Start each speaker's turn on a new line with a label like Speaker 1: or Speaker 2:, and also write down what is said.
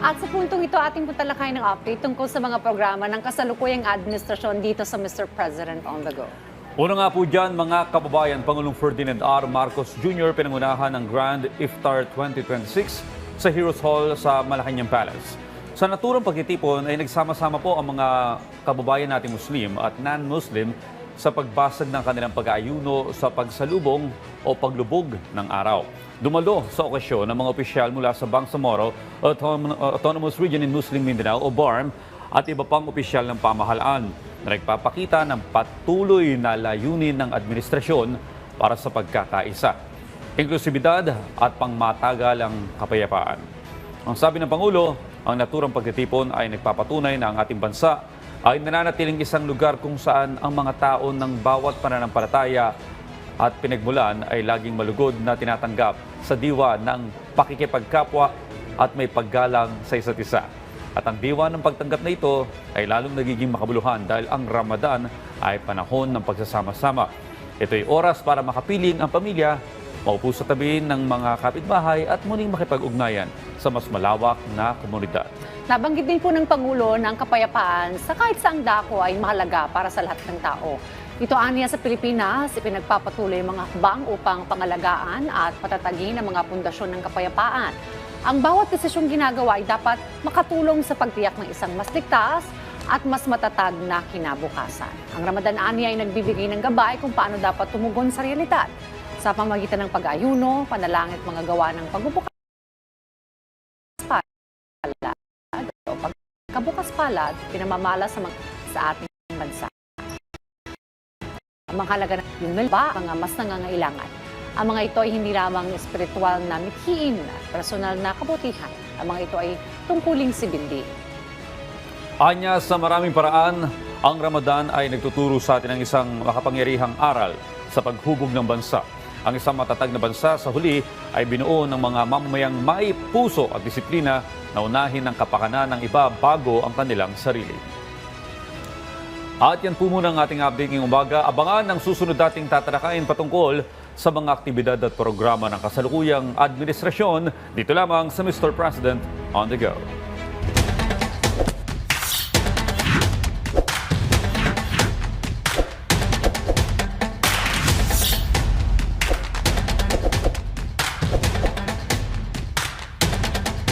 Speaker 1: At sa puntong ito, ating talakayin ng update tungkol sa mga programa ng kasalukuyang administrasyon dito sa Mr. President on the Go.
Speaker 2: Una nga po dyan, mga kababayan, Pangulong Ferdinand R. Marcos Jr. pinangunahan ng Grand Iftar 2026 sa Heroes Hall sa Malacanang Palace. Sa naturang pagtitipon ay nagsama-sama po ang mga kababayan nating Muslim at non-Muslim sa pagbasag ng kanilang pag-aayuno sa pagsalubong o paglubog ng araw. Dumalo sa okasyon ng mga opisyal mula sa Bangsamoro Autonomous Region in Muslim Mindanao o BARM at iba pang opisyal ng pamahalaan na nagpapakita ng patuloy na layunin ng administrasyon para sa pagkakaisa, inklusibidad at pangmatagalang kapayapaan. Ang sabi ng Pangulo, ang naturang pagtitipon ay nagpapatunay na ang ating bansa ay nananatiling isang lugar kung saan ang mga tao ng bawat pananampalataya at pinagmulan ay laging malugod na tinatanggap sa diwa ng pakikipagkapwa at may paggalang sa isa't isa. At ang diwa ng pagtanggap na ito ay lalong nagiging makabuluhan dahil ang Ramadan ay panahon ng pagsasama-sama. Ito'y oras para makapiling ang pamilya, maupo sa tabi ng mga kapitbahay at muling makipag-ugnayan sa mas malawak na komunidad.
Speaker 1: Nabanggit din po ng Pangulo na ang kapayapaan sa kahit saang dako ay mahalaga para sa lahat ng tao. Ito aniya sa Pilipinas, ipinagpapatuloy ang mga hakbang upang pangalagaan at patatagin ang mga pundasyon ng kapayapaan. Ang bawat desisyong ginagawa ay dapat makatulong sa pagtiyak ng isang mas ligtas at mas matatag na kinabukasan. Ang Ramadan aniya ay nagbibigay ng gabay kung paano dapat tumugon sa realidad sa pamamagitan ng pag-ayuno, panalangin at mga gawa ng pagbubukas palad o pagkabukas palad, pinamamala sa ating bansa. Ang mahalaga na yung mga mas nangangailangan. Ang mga ito ay hindi lamang espiritual na mithiin at personal na kabutihan. Ang mga ito ay tungkuling sibildi.
Speaker 2: Anya, sa maraming paraan, ang Ramadan ay nagtuturo sa atin ng isang makapangyarihang aral sa paghubog ng bansa. Ang isang matatag na bansa sa huli ay binuo ng mga mamamayang may puso at disiplina na unahin ang kapakanan ng iba bago ang kanilang sarili. At yan po muna ang ating update ngayong umaga. Abangan ang susunod nating tatalakayin patungkol sa mga aktibidad at programa ng kasalukuyang administrasyon dito lamang sa Mr. President on the Go.